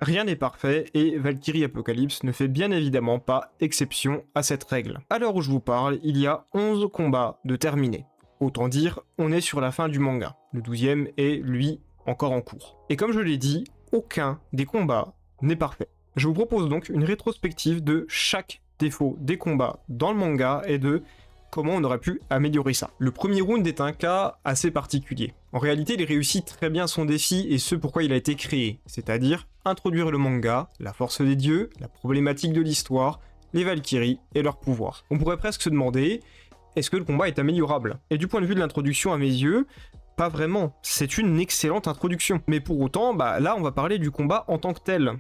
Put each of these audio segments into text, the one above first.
Rien n'est parfait et Valkyrie Apocalypse ne fait bien évidemment pas exception à cette règle. À l'heure où je vous parle, il y a 11 combats de terminés. Autant dire, on est sur la fin du manga. Le 12e est, lui, encore en cours. Et comme je l'ai dit, aucun des combats n'est parfait. Je vous propose donc une rétrospective de chaque défaut des combats dans le manga et de comment on aurait pu améliorer ça. Le premier round est un cas assez particulier. En réalité, il réussit très bien son défi et ce pourquoi il a été créé, c'est-à-dire introduire le manga, la force des dieux, la problématique de l'histoire, les Valkyries et leurs pouvoirs. On pourrait presque se demander, est-ce que le combat est améliorable? Et du point de vue de l'introduction à mes yeux, pas vraiment. C'est une excellente introduction. Mais pour autant, là on va parler du combat en tant que tel,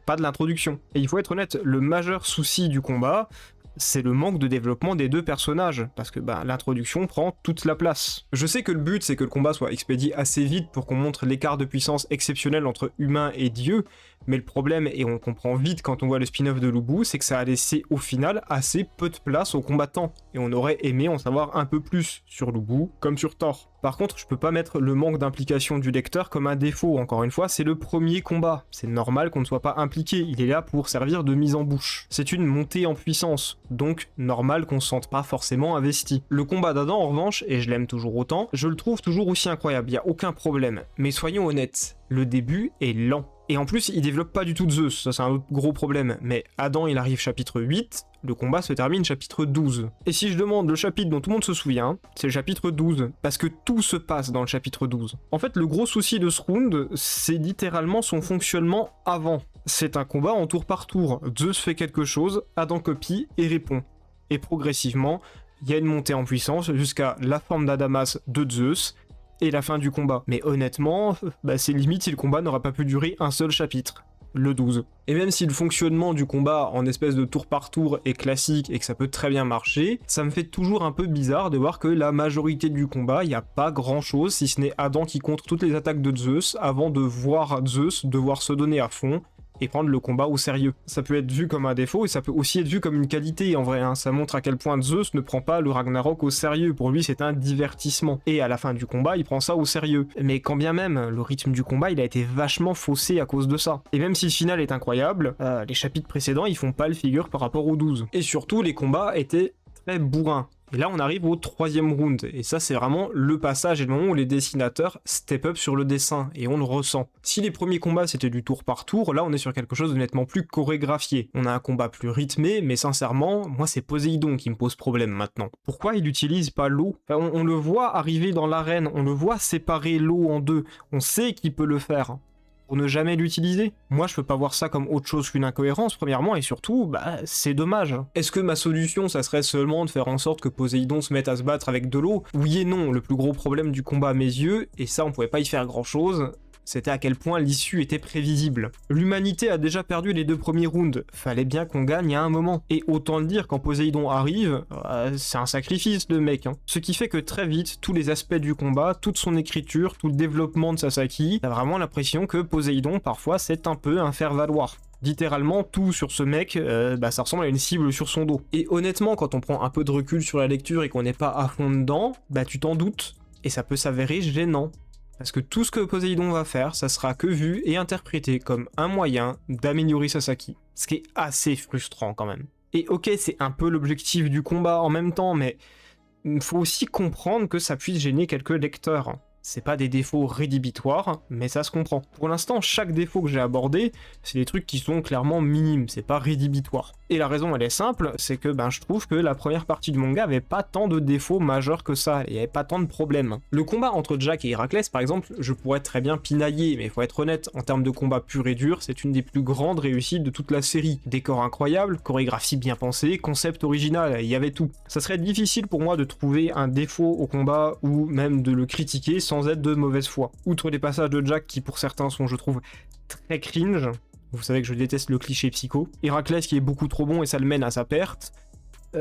pas de l'introduction. Et il faut être honnête, le majeur souci du combat, c'est le manque de développement des deux personnages, parce que l'introduction prend toute la place. Je sais que le but c'est que le combat soit expédié assez vite pour qu'on montre l'écart de puissance exceptionnel entre humains et dieux, mais le problème, et on comprend vite quand on voit le spin-off de Lubu, c'est que ça a laissé au final assez peu de place aux combattants, et on aurait aimé en savoir un peu plus sur Lubu comme sur Thor. Par contre, je peux pas mettre le manque d'implication du lecteur comme un défaut, encore une fois, c'est le premier combat. C'est normal qu'on ne soit pas impliqué, il est là pour servir de mise en bouche. C'est une montée en puissance, donc normal qu'on se sente pas forcément investi. Le combat d'Adam, en revanche, et je l'aime toujours autant, je le trouve toujours aussi incroyable, y a aucun problème. Mais soyons honnêtes, le début est lent. Et en plus, il développe pas du tout Zeus, ça c'est un autre gros problème. Mais Adam, il arrive chapitre 8, le combat se termine chapitre 12. Et si je demande le chapitre dont tout le monde se souvient, c'est le chapitre 12, parce que tout se passe dans le chapitre 12. En fait, le gros souci de ce round, c'est littéralement son fonctionnement avant. C'est un combat en tour par tour. Zeus fait quelque chose, Adam copie et répond. Et progressivement, il y a une montée en puissance jusqu'à la forme d'Adamas de Zeus, et la fin du combat. Mais honnêtement, c'est limite si le combat n'aura pas pu durer un seul chapitre, le 12. Et même si le fonctionnement du combat en espèce de tour par tour est classique et que ça peut très bien marcher, ça me fait toujours un peu bizarre de voir que la majorité du combat, il n'y a pas grand chose si ce n'est Adam qui contre toutes les attaques de Zeus avant de voir Zeus devoir se donner à fond et prendre le combat au sérieux. Ça peut être vu comme un défaut et ça peut aussi être vu comme une qualité en vrai, hein. Ça montre à quel point Zeus ne prend pas le Ragnarok au sérieux, pour lui c'est un divertissement. Et à la fin du combat, il prend ça au sérieux. Mais quand bien même, le rythme du combat il a été vachement faussé à cause de ça. Et même si le final est incroyable, les chapitres précédents ils font pas le figure par rapport aux 12. Et surtout les combats étaient très bourrins. Et là on arrive au 3e round, et ça c'est vraiment le passage et le moment où les dessinateurs step up sur le dessin, et on le ressent. Si les premiers combats c'était du tour par tour, là on est sur quelque chose de nettement plus chorégraphié. On a un combat plus rythmé, mais sincèrement, moi c'est Poséidon qui me pose problème maintenant. Pourquoi il utilise pas l'eau? On le voit arriver dans l'arène, on le voit séparer l'eau en deux, on sait qu'il peut le faire. Pour ne jamais l'utiliser. Moi, je peux pas voir ça comme autre chose qu'une incohérence, premièrement, et surtout, c'est dommage. Est-ce que ma solution, ça serait seulement de faire en sorte que Poséidon se mette à se battre avec de l'eau? Oui et non, le plus gros problème du combat à mes yeux, et ça on pouvait pas y faire grand-chose, c'était à quel point l'issue était prévisible. L'humanité a déjà perdu les 2 premiers rounds, fallait bien qu'on gagne à un moment. Et autant le dire, quand Poséidon arrive, c'est un sacrifice de mec, hein. Ce qui fait que très vite, tous les aspects du combat, toute son écriture, tout le développement de Sasaki, t'as vraiment l'impression que Poséidon, parfois, c'est un peu un faire-valoir. Littéralement, tout sur ce mec, ça ressemble à une cible sur son dos. Et honnêtement, quand on prend un peu de recul sur la lecture et qu'on n'est pas à fond dedans, tu t'en doutes. Et ça peut s'avérer gênant. Parce que tout ce que Poséidon va faire, ça sera que vu et interprété comme un moyen d'améliorer Sasaki. Ce qui est assez frustrant quand même. Et ok, c'est un peu l'objectif du combat en même temps, mais il faut aussi comprendre que ça puisse gêner quelques lecteurs. C'est pas des défauts rédhibitoires, mais ça se comprend. Pour l'instant, chaque défaut que j'ai abordé, c'est des trucs qui sont clairement minimes, c'est pas rédhibitoire. Et la raison elle est simple, c'est que je trouve que la première partie du manga avait pas tant de défauts majeurs que ça, et il y avait pas tant de problèmes. Le combat entre Jack et Héraclès par exemple, je pourrais très bien pinailler, mais faut être honnête, en termes de combat pur et dur, c'est une des plus grandes réussites de toute la série. Décor incroyable, chorégraphie bien pensée, concept original, il y avait tout. Ça serait difficile pour moi de trouver un défaut au combat, ou même de le critiquer sans être de mauvaise foi. Outre les passages de Jack qui pour certains sont je trouve très cringe, vous savez que je déteste le cliché psycho. Héraclès qui est beaucoup trop bon et ça le mène à sa perte.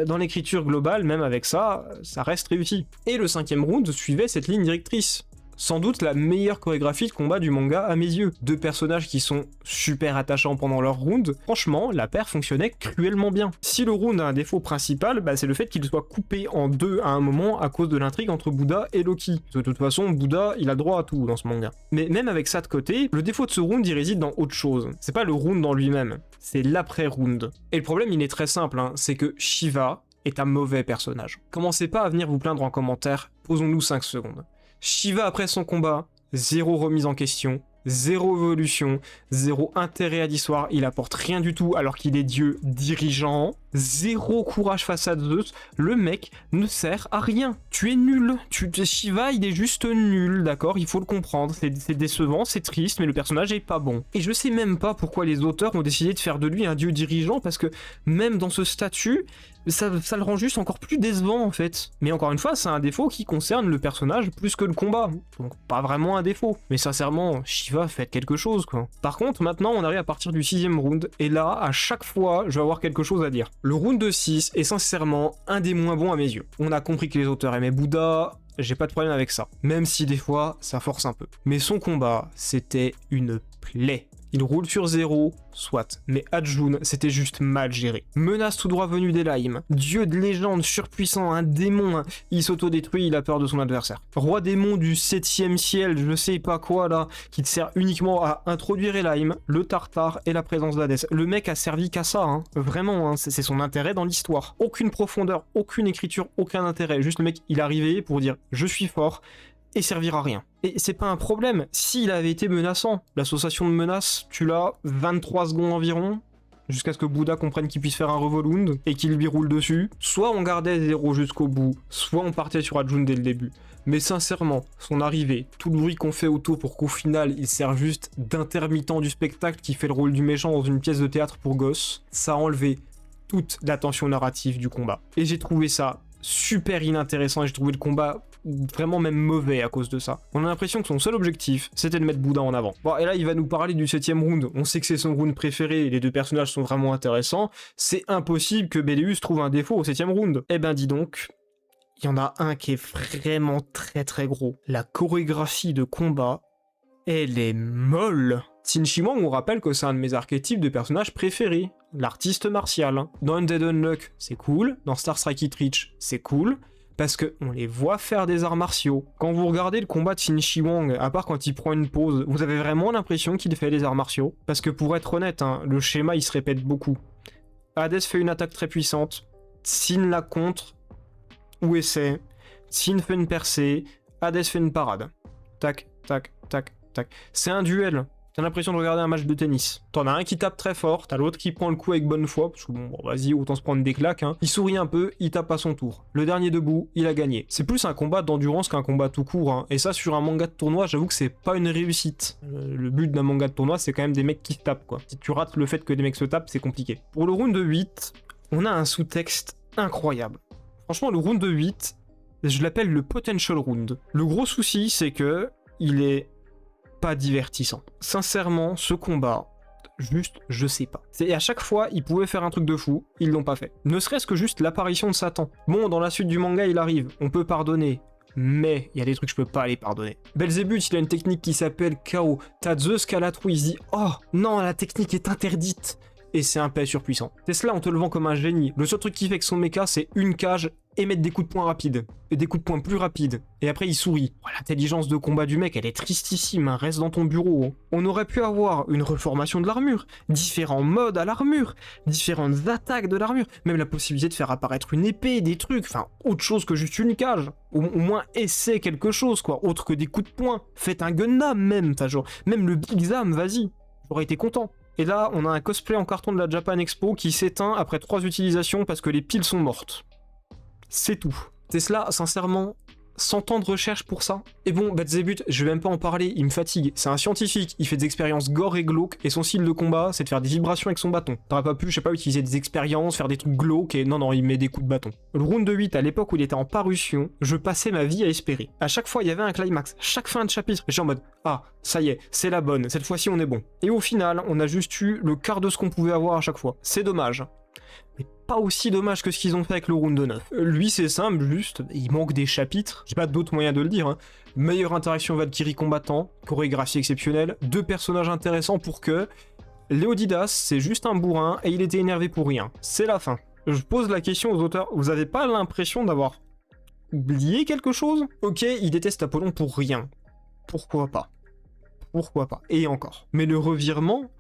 Dans l'écriture globale, même avec ça, ça reste réussi. Et le 5e round suivait cette ligne directrice. sans doute la meilleure chorégraphie de combat du manga à mes yeux. Deux personnages qui sont super attachants pendant leur round. Franchement, la paire fonctionnait cruellement bien. Si le round a un défaut principal, bah c'est le fait qu'il soit coupé en deux à un moment à cause de l'intrigue entre Bouddha et Loki. De toute façon, Bouddha, il a droit à tout dans ce manga. Mais même avec ça de côté, le défaut de ce round, il réside dans autre chose. C'est pas le round en lui-même, c'est l'après-round. Et le problème, il est très simple, hein, c'est que Shiva est un mauvais personnage. Commencez pas à venir vous plaindre en commentaire, posons-nous 5 secondes. Shiva après son combat, zéro remise en question, zéro évolution, zéro intérêt à l'histoire, il apporte rien du tout alors qu'il est dieu dirigeant, zéro courage face à Zeus, le mec ne sert à rien. Tu es nul, Shiva il est juste nul, d'accord, il faut le comprendre, c'est décevant, c'est triste, mais le personnage est pas bon. Et je sais même pas pourquoi les auteurs ont décidé de faire de lui un dieu dirigeant, parce que même dans ce statut, ça le rend juste encore plus décevant en fait. Mais encore une fois, c'est un défaut qui concerne le personnage plus que le combat, donc pas vraiment un défaut. Mais sincèrement, Shiva, faites quelque chose quoi. Par contre, maintenant on arrive à partir du 6ème round, et là, à chaque fois, je vais avoir quelque chose à dire. Le round de 6 est sincèrement un des moins bons à mes yeux. On a compris que les auteurs aimaient Bouddha, j'ai pas de problème avec ça. Même si des fois, ça force un peu. Mais son combat, c'était une plaie. Il roule sur zéro, soit, mais Arjun, c'était juste mal géré. Menace tout droit venue d'Elaim, dieu de légende surpuissant, un démon, il s'autodétruit, il a peur de son adversaire. Roi démon du 7ème ciel, je sais pas quoi là, qui te sert uniquement à introduire Elaim, le tartare et la présence d'Hadès. Le mec a servi qu'à ça, hein. Vraiment, hein. C'est son intérêt dans l'histoire. Aucune profondeur, aucune écriture, aucun intérêt, juste le mec, il est arrivé pour dire « je suis fort », et servir à rien. Et c'est pas un problème, s'il avait été menaçant. L'association de menaces, tu l'as 23 secondes environ, jusqu'à ce que Bouddha comprenne qu'il puisse faire un revolund, et qu'il lui roule dessus. Soit on gardait 0 jusqu'au bout, soit on partait sur Arjun dès le début. Mais sincèrement, son arrivée, tout le bruit qu'on fait autour pour qu'au final, il sert juste d'intermittent du spectacle qui fait le rôle du méchant dans une pièce de théâtre pour gosses, ça a enlevé toute la tension narrative du combat. Et j'ai trouvé ça super inintéressant, et j'ai trouvé le combat vraiment même mauvais à cause de ça. On a l'impression que son seul objectif, c'était de mettre Bouddha en avant. Bon, et là, il va nous parler du 7ème round. On sait que c'est son round préféré, et les deux personnages sont vraiment intéressants. C'est impossible que Béléus trouve un défaut au 7ème round. Eh ben, dis donc, il y en a un qui est vraiment très très gros. La chorégraphie de combat, elle est molle. Shinshimon, on rappelle que c'est un de mes archétypes de personnages préférés. L'artiste martial. Dans Undead Unluck, c'est cool. Dans Star Strike It Reach, c'est cool. Parce qu'on les voit faire des arts martiaux. Quand vous regardez le combat de Shin Wang, à part quand il prend une pause, vous avez vraiment l'impression qu'il fait des arts martiaux. Parce que pour être honnête, hein, le schéma il se répète beaucoup. Hades fait une attaque très puissante, Sin la contre, ou essaie, Sin fait une percée, Hades fait une parade. Tac, tac, tac, tac. C'est un duel. T'as l'impression de regarder un match de tennis. T'en as un qui tape très fort, t'as l'autre qui prend le coup avec bonne foi, parce que bon, vas-y, autant se prendre des claques, hein. Il sourit un peu, il tape à son tour. Le dernier debout, il a gagné. C'est plus un combat d'endurance qu'un combat tout court, hein. Et ça, sur un manga de tournoi, j'avoue que c'est pas une réussite. Le but d'un manga de tournoi, c'est quand même des mecs qui se tapent, quoi. Si tu rates le fait que des mecs se tapent, c'est compliqué. Pour le round de 8, on a un sous-texte incroyable. Franchement, le round de 8, je l'appelle le potential round. Le gros souci, c'est que il est pas divertissant. Sincèrement, ce combat, juste, je sais pas. Et à chaque fois, ils pouvaient faire un truc de fou, ils l'ont pas fait. Ne serait-ce que juste l'apparition de Satan. Bon, dans la suite du manga, il arrive, on peut pardonner. Mais il y a des trucs que je peux pas les pardonner. Belzébuth, il a une technique qui s'appelle KO. T'as Zeus qui a la trouille, il se dit « Oh, non, la technique est interdite !» Et c'est un pet surpuissant. Tesla, on te le vend comme un génie. Le seul truc qu'il fait avec son mecha, c'est une cage et mettre des coups de poing rapides. Et des coups de poing plus rapides. Et après, il sourit. Oh, l'intelligence de combat du mec, elle est tristissime, hein. Reste dans ton bureau. Hein. On aurait pu avoir une reformation de l'armure, différents modes à l'armure, différentes attaques de l'armure, même la possibilité de faire apparaître une épée, des trucs, enfin, autre chose que juste une cage. Au moins, essaie quelque chose, quoi, autre que des coups de poing. Faites un Gundam, même, enfin, genre, même le Big Zam, vas-y. J'aurais été content. Et là, on a un cosplay en carton de la Japan Expo qui s'éteint après 3 utilisations parce que les piles sont mortes. C'est tout. Tesla, sincèrement, 100 ans de recherche pour ça. Et bon, Belzébuth, je vais même pas en parler, il me fatigue. C'est un scientifique, il fait des expériences gore et glauques, et son style de combat, c'est de faire des vibrations avec son bâton. T'aurais pas pu, je sais pas, utiliser des expériences, faire des trucs glauques, et non, il met des coups de bâton. Le round de 8, à l'époque où il était en parution, je passais ma vie à espérer. À chaque fois, il y avait un climax, chaque fin de chapitre, j'étais en mode, ah, ça y est, c'est la bonne, cette fois-ci on est bon. Et au final, on a juste eu le quart de ce qu'on pouvait avoir à chaque fois. C'est dommage. Mais pas aussi dommage que ce qu'ils ont fait avec le round 9. Lui c'est simple, juste, il manque des chapitres, j'ai pas d'autre moyen de le dire, hein. Meilleure interaction Valkyrie combattant, chorégraphie exceptionnelle, 2 personnages intéressants pour que... Léonidas, c'est juste un bourrin et il était énervé pour rien. C'est la fin. Je pose la question aux auteurs, vous avez pas l'impression d'avoir oublié quelque chose? Ok, il déteste Apollon pour rien. Pourquoi pas? Pourquoi pas? Et encore. Mais le revirement,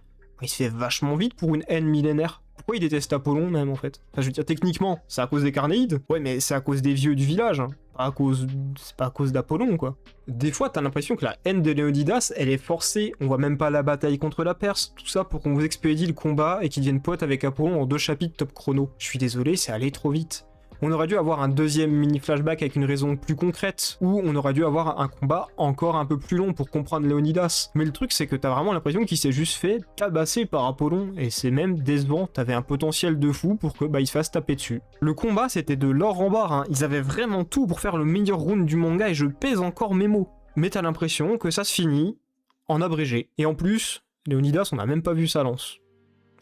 il se fait vachement vite pour une haine millénaire. Pourquoi il déteste Apollon même en fait? Enfin, je veux dire, techniquement, c'est à cause des Carnéides. Ouais, mais c'est à cause des vieux du village, hein. C'est pas à cause d'Apollon, quoi. Des fois, t'as l'impression que la haine de Léonidas, elle est forcée. On voit même pas la bataille contre la Perse, tout ça pour qu'on vous expédie le combat et qu'il devienne pote avec Apollon en 2 chapitres top chrono. Je suis désolé, c'est allé trop vite. On aurait dû avoir un deuxième mini flashback avec une raison plus concrète, ou on aurait dû avoir un combat encore un peu plus long pour comprendre Léonidas. Mais le truc c'est que t'as vraiment l'impression qu'il s'est juste fait tabasser par Apollon, et c'est même décevant, t'avais un potentiel de fou pour que il se fasse taper dessus. Le combat c'était de l'or en barre, hein. Ils avaient vraiment tout pour faire le meilleur round du manga et je pèse encore mes mots. Mais t'as l'impression que ça se finit en abrégé. Et en plus, Léonidas on n'a même pas vu sa lance.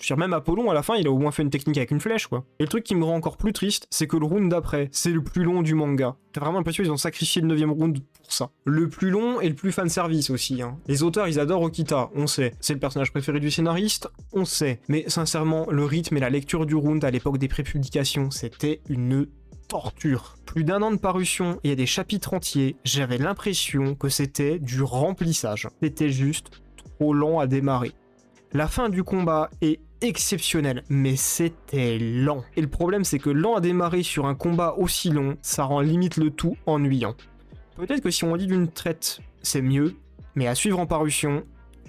Je veux dire, même Apollon, à la fin, il a au moins fait une technique avec une flèche, quoi. Et le truc qui me rend encore plus triste, c'est que le round d'après, c'est le plus long du manga. T'as vraiment l'impression qu'ils ont sacrifié le 9ème round pour ça. Le plus long et le plus fanservice aussi, hein. Les auteurs, ils adorent Okita, on sait. C'est le personnage préféré du scénariste, on sait. Mais sincèrement, le rythme et la lecture du round à l'époque des prépublications, c'était une torture. Plus d'1 an de parution, il y a des chapitres entiers, j'avais l'impression que c'était du remplissage. C'était juste trop lent à démarrer. La fin du combat est exceptionnelle, mais c'était lent. Et le problème, c'est que lent à démarrer sur un combat aussi long, ça rend limite le tout ennuyant. Peut-être que si on lit d'une traite, c'est mieux, mais à suivre en parution,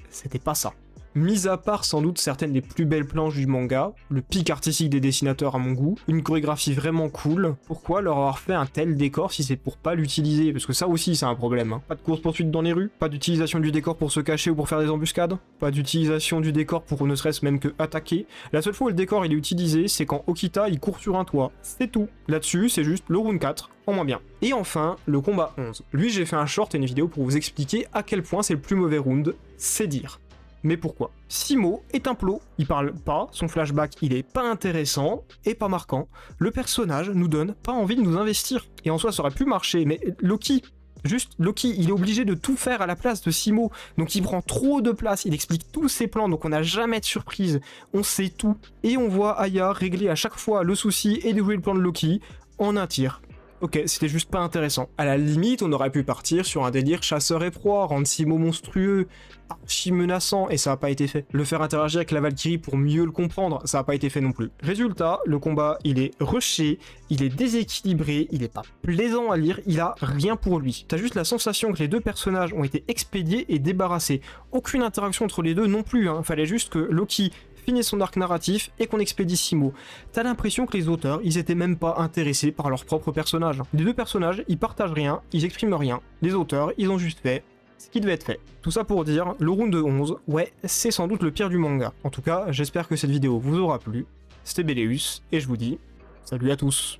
c'était pas ça. Mis à part sans doute certaines des plus belles planches du manga, le pic artistique des dessinateurs à mon goût, une chorégraphie vraiment cool, pourquoi leur avoir fait un tel décor si c'est pour pas l'utiliser? Parce que ça aussi c'est un problème, hein. Pas de course-poursuite dans les rues, pas d'utilisation du décor pour se cacher ou pour faire des embuscades, pas d'utilisation du décor pour ne serait-ce même que attaquer. La seule fois où le décor il est utilisé, c'est quand Okita il court sur un toit, c'est tout. Là-dessus, c'est juste le round 4, en moins bien. Et enfin, le combat 11. Lui j'ai fait un short et une vidéo pour vous expliquer à quel point c'est le plus mauvais round, c'est dire. Mais pourquoi? Simo est un plot, il parle pas, son flashback il est pas intéressant et pas marquant, le personnage nous donne pas envie de nous investir. Et en soi ça aurait pu marcher, mais Loki, il est obligé de tout faire à la place de Simo, donc il prend trop de place, il explique tous ses plans, donc on n'a jamais de surprise, on sait tout. Et on voit Aya régler à chaque fois le souci et déjouer le plan de Loki en un tir. Ok, c'était juste pas intéressant. À la limite, on aurait pu partir sur un délire chasseur et proie, rendre Simo monstrueux, archi menaçant, et ça a pas été fait. Le faire interagir avec la Valkyrie pour mieux le comprendre, ça a pas été fait non plus. Résultat, le combat, il est rushé, il est déséquilibré, il est pas plaisant à lire, il a rien pour lui. T'as juste la sensation que les 2 personnages ont été expédiés et débarrassés. Aucune interaction entre les deux non plus, hein. Fallait juste que Loki finisse son arc narratif et qu'on expédie Simo. T'as l'impression que les auteurs, ils étaient même pas intéressés par leur propre personnage. Les 2 personnages, ils partagent rien, ils expriment rien. Les auteurs, ils ont juste fait ce qui devait être fait. Tout ça pour dire, le round de 11, ouais, c'est sans doute le pire du manga. En tout cas, j'espère que cette vidéo vous aura plu. C'était Béléus, et je vous dis, salut à tous.